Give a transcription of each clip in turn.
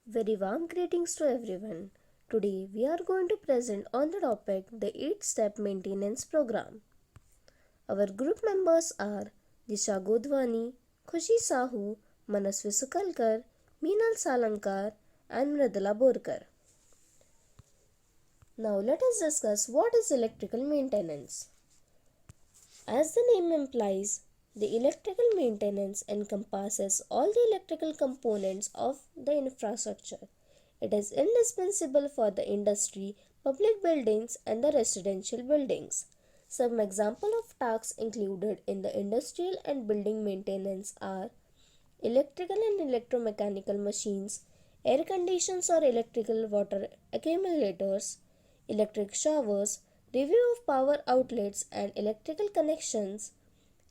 Very warm greetings to everyone. Today we are going to present on the topic the 8-step maintenance program. Our group members are Disha Godwani, Khushi Sahu, Manasvi Sukalkar, Meenal Salankar and Mridula Borkar. Now let us discuss what is electrical maintenance. As the name implies, the electrical maintenance encompasses all the electrical components of the infrastructure. It is indispensable for the industry, public buildings, and the residential buildings. Some examples of tasks included in the industrial and building maintenance are electrical and electromechanical machines, air conditioners or electrical water accumulators, electric showers, review of power outlets and electrical connections,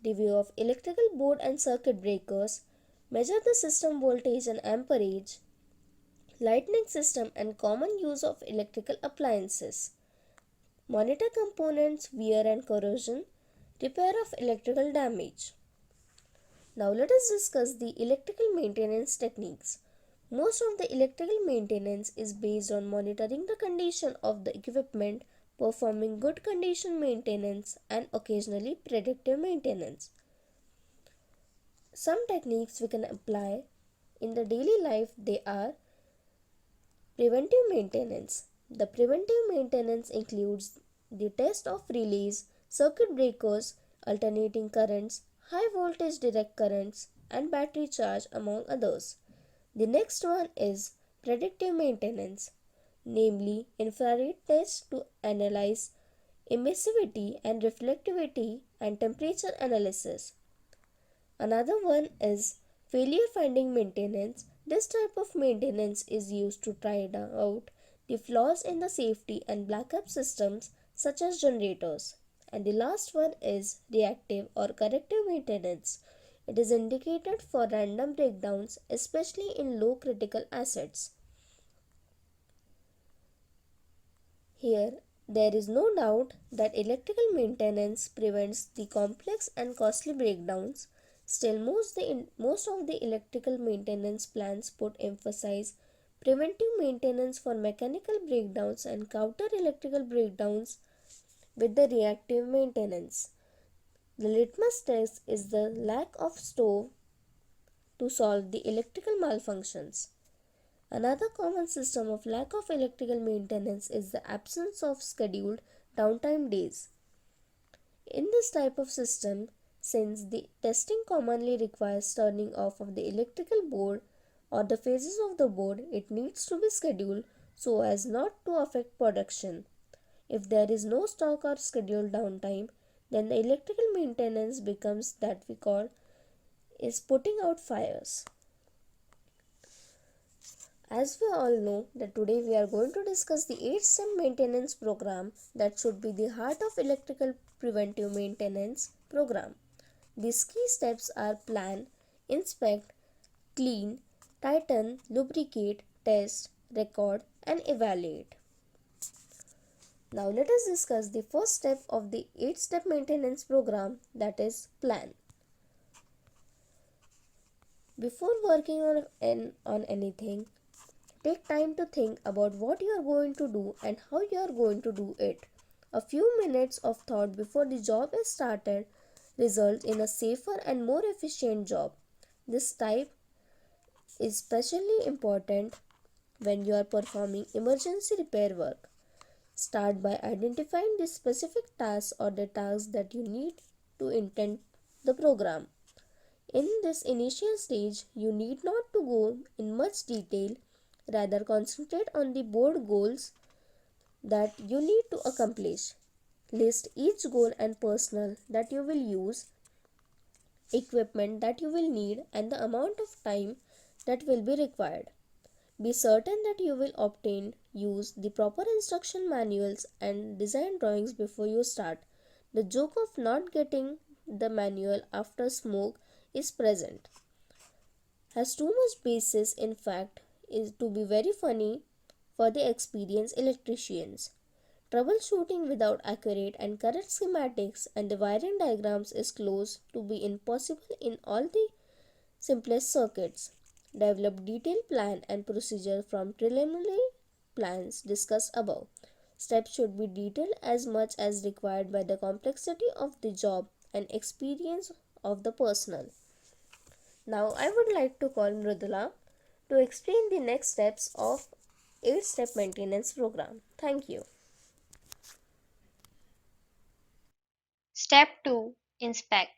review of electrical board and circuit breakers, measure the system voltage and amperage, lighting system and common use of electrical appliances, monitor components wear and corrosion, repair of electrical damage. Now let us discuss the electrical maintenance techniques. Most of the electrical maintenance is based on monitoring the condition of the equipment, performing good condition maintenance and occasionally predictive maintenance. Some techniques we can apply in the daily life, they are preventive maintenance. The preventive maintenance includes the test of relays, circuit breakers, alternating currents, high voltage direct currents, and battery charge, among others. The next one is predictive maintenance, namely infrared tests to analyze emissivity and reflectivity and temperature analysis. Another one is failure finding maintenance. This type of maintenance is used to try out the flaws in the safety and backup systems such as generators. And the last one is reactive or corrective maintenance. It is indicated for random breakdowns, especially in low critical assets. Here, there is no doubt that electrical maintenance prevents the complex and costly breakdowns. Still, most of the electrical maintenance plans put emphasize preventive maintenance for mechanical breakdowns and counter electrical breakdowns with the reactive maintenance. The litmus test is the lack of stove to solve the electrical malfunctions. Another common system of lack of electrical maintenance is the absence of scheduled downtime days. In this type of system, since the testing commonly requires turning off of the electrical board or the phases of the board, it needs to be scheduled so as not to affect production. If there is no stock or scheduled downtime, then the electrical maintenance becomes that we call is putting out fires. As we all know that today we are going to discuss the 8-step maintenance program that should be the heart of electrical preventive maintenance program. These key steps are plan, inspect, clean, tighten, lubricate, test, record and evaluate. Now let us discuss the first step of the 8-step maintenance program, that is plan. Before working on anything, take time to think about what you are going to do and how you are going to do it. A few minutes of thought before the job is started results in a safer and more efficient job. This type is especially important when you are performing emergency repair work. Start by identifying the specific tasks or the tasks that you need to intend the program. In this initial stage, you need not to go in much detail, rather concentrate on the board goals that you need to accomplish. List each goal and personnel that you will use, equipment that you will need and the amount of time that will be required. Be certain that you will use the proper instruction manuals and design drawings before you start. The joke of not getting the manual after smoke is present. Has too much basis, in fact, is to be very funny for the experienced electricians. Troubleshooting without accurate and correct schematics and the wiring diagrams is close to be impossible in all the simplest circuits. Develop detailed plan and procedure from preliminary plans discussed above. Steps should be detailed as much as required by the complexity of the job and experience of the personnel. Now I would like to call Mridula to explain the next steps of 8-step maintenance program. Thank you. Step 2. Inspect.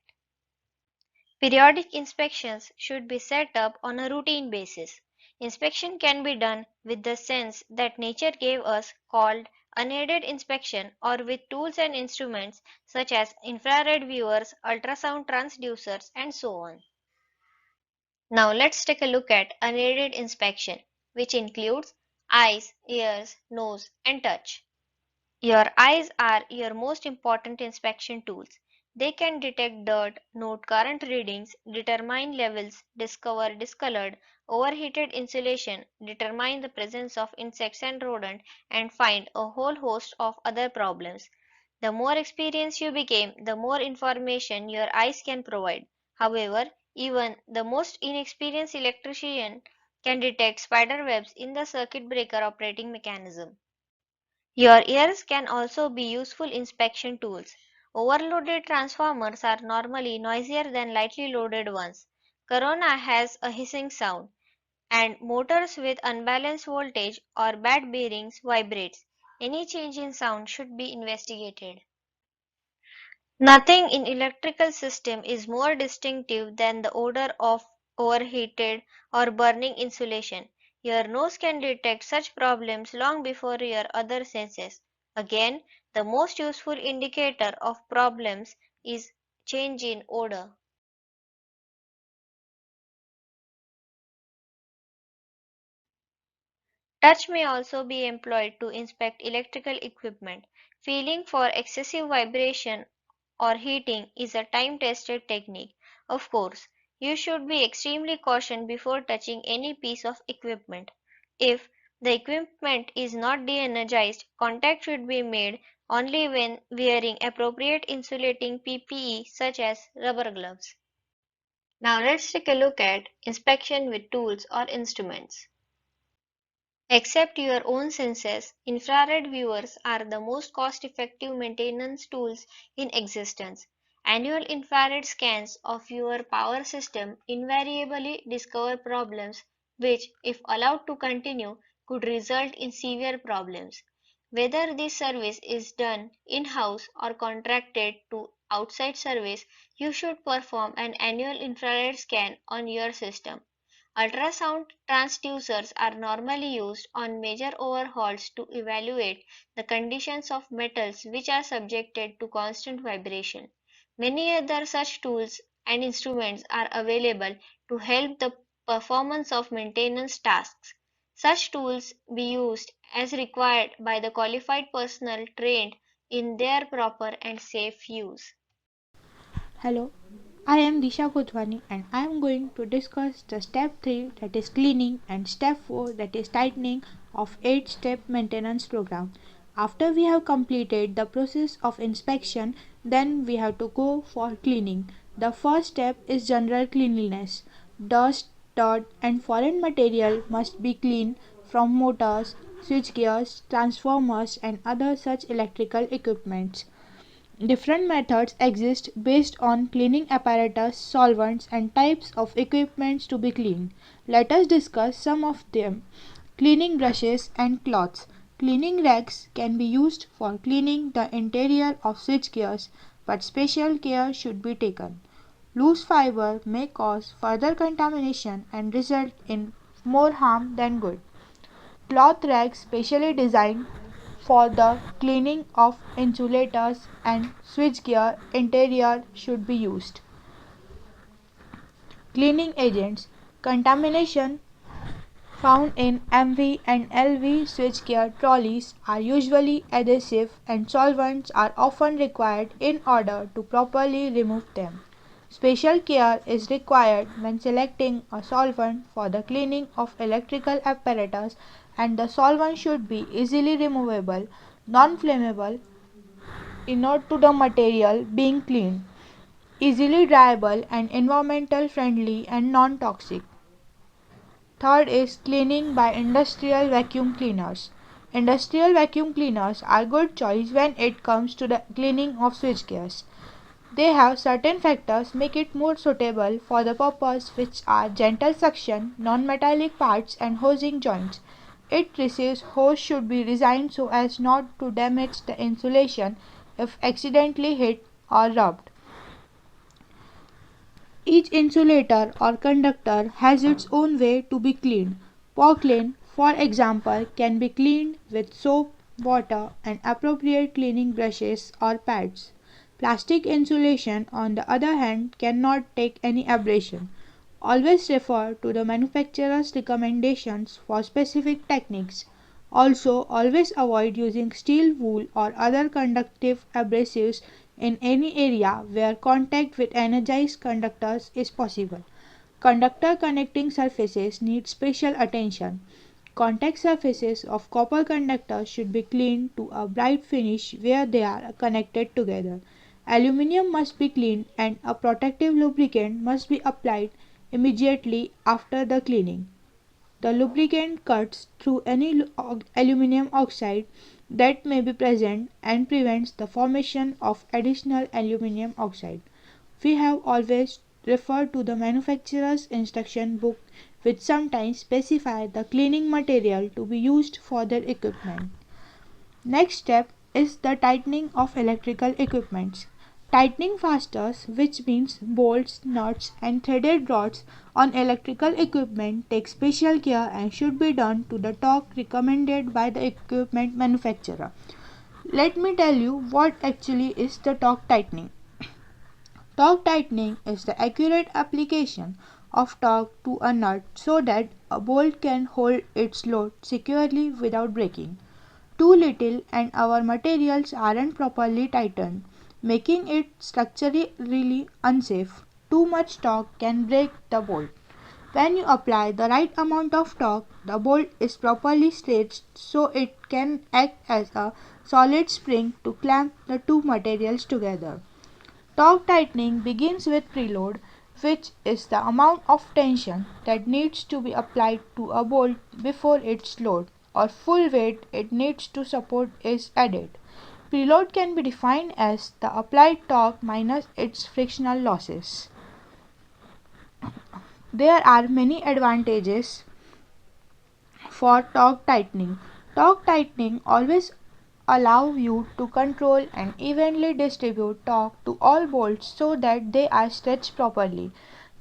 Periodic inspections should be set up on a routine basis. Inspection can be done with the sense that nature gave us called unaided inspection or with tools and instruments such as infrared viewers, ultrasound transducers and so on. Now let's take a look at unaided inspection, which includes eyes, ears, nose and touch. Your eyes are your most important inspection tools. They can detect dirt, note current readings, determine levels, discover discolored, overheated insulation, determine the presence of insects and rodent, and find a whole host of other problems. The more experienced you become, the more information your eyes can provide. However, even the most inexperienced electrician can detect spider webs in the circuit breaker operating mechanism. Your ears can also be useful inspection tools. Overloaded transformers are normally noisier than lightly loaded ones. Corona has a hissing sound, and motors with unbalanced voltage or bad bearings vibrates. Any change in sound should be investigated. Nothing in electrical system is more distinctive than the odor of overheated or burning insulation. Your nose can detect such problems long before your other senses. Again, the most useful indicator of problems is change in odor. Touch may also be employed to inspect electrical equipment. Feeling for excessive vibration or heating is a time-tested technique. Of course, you should be extremely cautious before touching any piece of equipment. If the equipment is not de-energized, contact should be made only when wearing appropriate insulating PPE such as rubber gloves. Now let's take a look at inspection with tools or instruments. Except your own senses, infrared viewers are the most cost-effective maintenance tools in existence. Annual infrared scans of your power system invariably discover problems which, if allowed to continue, could result in severe problems. Whether this service is done in-house or contracted to outside service, you should perform an annual infrared scan on your system. Ultrasound transducers are normally used on major overhauls to evaluate the conditions of metals which are subjected to constant vibration. Many other such tools and instruments are available to help the performance of maintenance tasks. Such tools be used as required by the qualified personnel trained in their proper and safe use. Hello, I am Disha Kotwani and I am going to discuss the step 3 that is cleaning and step 4 that is tightening of 8-step maintenance program. After we have completed the process of inspection, then we have to go for cleaning. The first step is general cleanliness. Dust, dirt and foreign material must be cleaned from motors, switchgears, transformers and other such electrical equipments. Different methods exist based on cleaning apparatus, solvents, and types of equipment to be cleaned. Let us discuss some of them. Cleaning brushes and cloths. Cleaning rags can be used for cleaning the interior of switchgears, but special care should be taken. Loose fiber may cause further contamination and result in more harm than good. Cloth rags specially designed for the cleaning of insulators and switchgear interior should be used. Cleaning agents. Contamination found in MV and LV switchgear trolleys are usually adhesive and solvents are often required in order to properly remove them. Special care is required when selecting a solvent for the cleaning of electrical apparatus and the solvent should be easily removable, non-flammable, inert to the material being cleaned, easily dryable and environmental friendly and non-toxic. Third is cleaning by industrial vacuum cleaners. Industrial vacuum cleaners are good choice when it comes to the cleaning of switchgears. They have certain factors make it more suitable for the purpose, which are gentle suction, non-metallic parts and hosing joints. Its receives hose should be designed so as not to damage the insulation if accidentally hit or rubbed. Each insulator or conductor has its own way to be cleaned. Porcelain, for example, can be cleaned with soap, water, and appropriate cleaning brushes or pads. Plastic insulation, on the other hand, cannot take any abrasion. Always refer to the manufacturer's recommendations for specific techniques. Also, always avoid using steel wool or other conductive abrasives in any area where contact with energized conductors is possible. Conductor connecting surfaces need special attention. Contact surfaces of copper conductors should be cleaned to a bright finish where they are connected together. Aluminium must be cleaned and a protective lubricant must be applied immediately after the cleaning. The lubricant cuts through any aluminum oxide that may be present and prevents the formation of additional aluminum oxide. We have always referred to the manufacturer's instruction book, which sometimes specify the cleaning material to be used for their equipment. Next step is the tightening of electrical equipments. Tightening fasteners, which means bolts, nuts, and threaded rods on electrical equipment, takes special care and should be done to the torque recommended by the equipment manufacturer. Let me tell you what actually is the torque tightening. Torque tightening is the accurate application of torque to a nut so that a bolt can hold its load securely without breaking. Too little and our materials aren't properly tightened, making it structurally unsafe. Too much torque can break the bolt. When you apply the right amount of torque, the bolt is properly stretched so it can act as a solid spring to clamp the two materials together. Torque tightening begins with preload, which is the amount of tension that needs to be applied to a bolt before its load or full weight it needs to support is added. Preload can be defined as the applied torque minus its frictional losses. There are many advantages for torque tightening. Torque tightening always allow you to control and evenly distribute torque to all bolts so that they are stretched properly,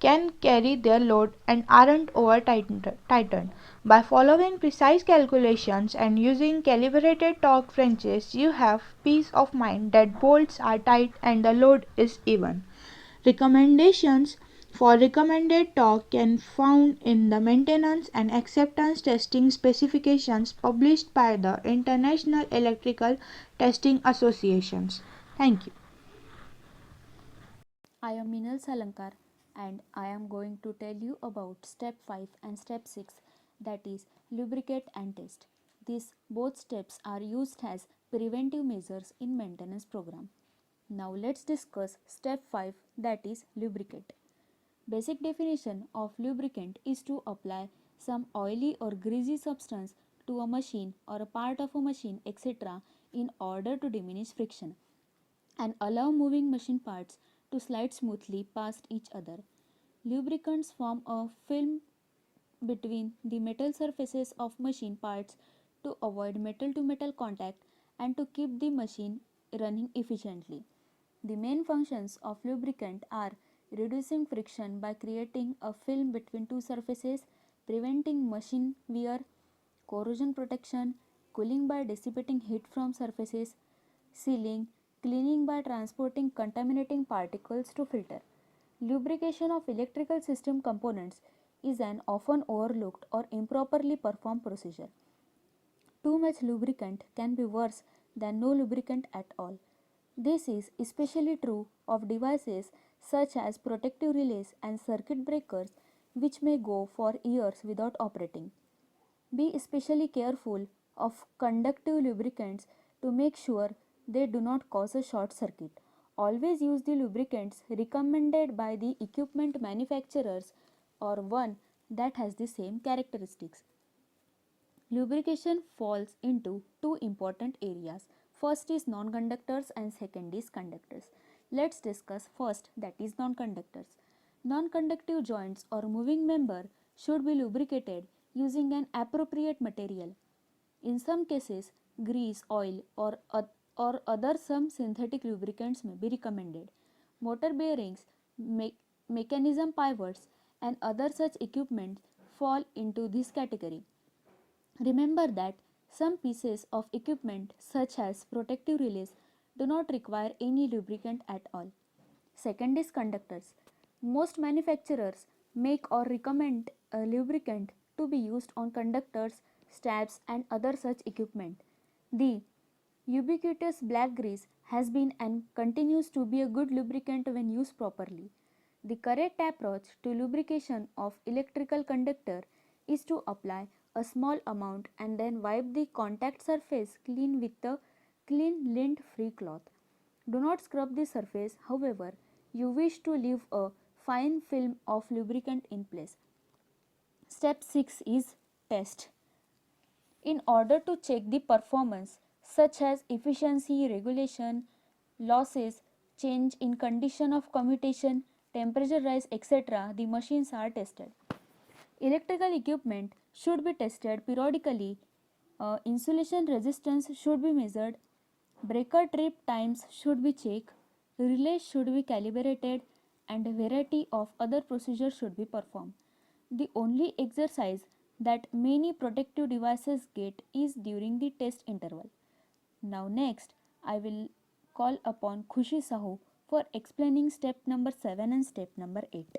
can carry their load and aren't over tightened. By following precise calculations and using calibrated torque wrenches, you have peace of mind that bolts are tight and the load is even. Recommendations for recommended torque can found in the maintenance and acceptance testing specifications published by the International Electrical Testing Associations. Thank you. I am Minal Salankar and I am going to tell you about step 5 and step 6, that is lubricate and test. These both steps are used as preventive measures in maintenance program. Now let's discuss step 5, that is lubricate. Basic definition of lubricant is to apply some oily or greasy substance to a machine or a part of a machine etc. in order to diminish friction and allow moving machine parts to slide smoothly past each other. Lubricants form a film between the metal surfaces of machine parts to avoid metal to metal contact and to keep the machine running efficiently. The main functions of lubricant are reducing friction by creating a film between two surfaces, preventing machine wear, corrosion protection, cooling by dissipating heat from surfaces, sealing, cleaning by transporting contaminating particles to filter. Lubrication of electrical system components is an often overlooked or improperly performed procedure. Too much lubricant can be worse than no lubricant at all. This is especially true of devices such as protective relays and circuit breakers, which may go for years without operating. Be especially careful of conductive lubricants to make sure they do not cause a short circuit. Always use the lubricants recommended by the equipment manufacturers or one that has the same characteristics. Lubrication falls into two important areas. First is non-conductors and second is conductors. Let's discuss first, that is non-conductors. Non-conductive joints or moving member should be lubricated using an appropriate material. In some cases, grease, oil, or other some synthetic lubricants may be recommended. Motor bearings, mechanism pivots, and other such equipment fall into this category. Remember that some pieces of equipment, such as protective relays, do not require any lubricant at all. Second is conductors. Most manufacturers make or recommend a lubricant to be used on conductors, straps, and other such equipment. The ubiquitous black grease has been and continues to be a good lubricant when used properly. The correct approach to lubrication of electrical conductor is to apply a small amount and then wipe the contact surface clean with a clean lint-free cloth. Do not scrub the surface, however, you wish to leave a fine film of lubricant in place. Step 6 is test. In order to check the performance such as efficiency, regulation, losses, change in condition of commutation, temperature rise, etc., the machines are tested. Electrical equipment should be tested periodically. Insulation resistance should be measured. Breaker trip times should be checked. Relays should be calibrated, and a variety of other procedures should be performed. The only exercise that many protective devices get is during the test interval. Now next, I will call upon Khushi Sahu for explaining step number 7 and step number 8.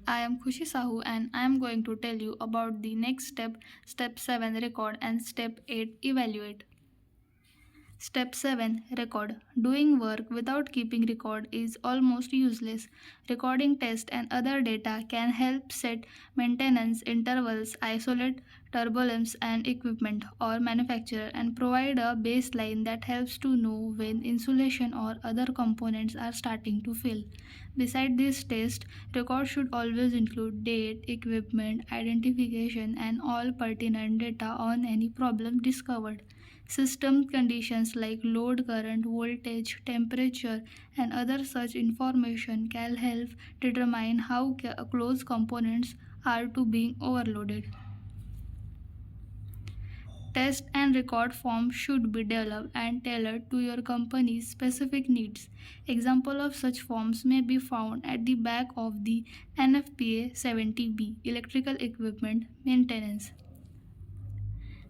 I am Khushi Sahu and I am going to tell you about the next step, step 7 record and step 8 evaluate. Step 7 record. Doing work without keeping record is almost useless. Recording tests and other data can help set maintenance intervals, isolate turbulence and equipment or manufacturer, and provide a baseline that helps to know when insulation or other components are starting to fail. Beside this test, record should always include date, equipment, identification, and all pertinent data on any problem discovered. System conditions like load, current, voltage, temperature, and other such information can help determine how close components are to being overloaded. Test and record forms should be developed and tailored to your company's specific needs. Example of such forms may be found at the back of the NFPA 70B Electrical Equipment Maintenance.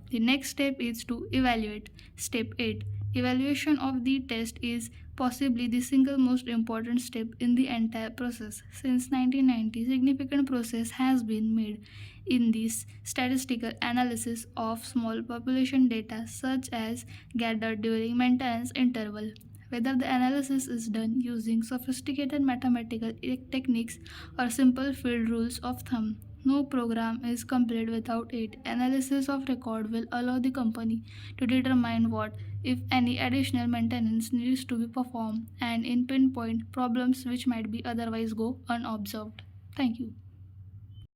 The next step is to evaluate. Step 8. Evaluation of the test is possibly the single most important step in the entire process. Since 1990, significant progress has been made in this statistical analysis of small population data such as gathered during maintenance interval. Whether the analysis is done using sophisticated mathematical techniques or simple field rules of thumb, no program is complete without it. Analysis of record will allow the company to determine what, if any, additional maintenance needs to be performed and in pinpoint problems which might be otherwise go unobserved. Thank you.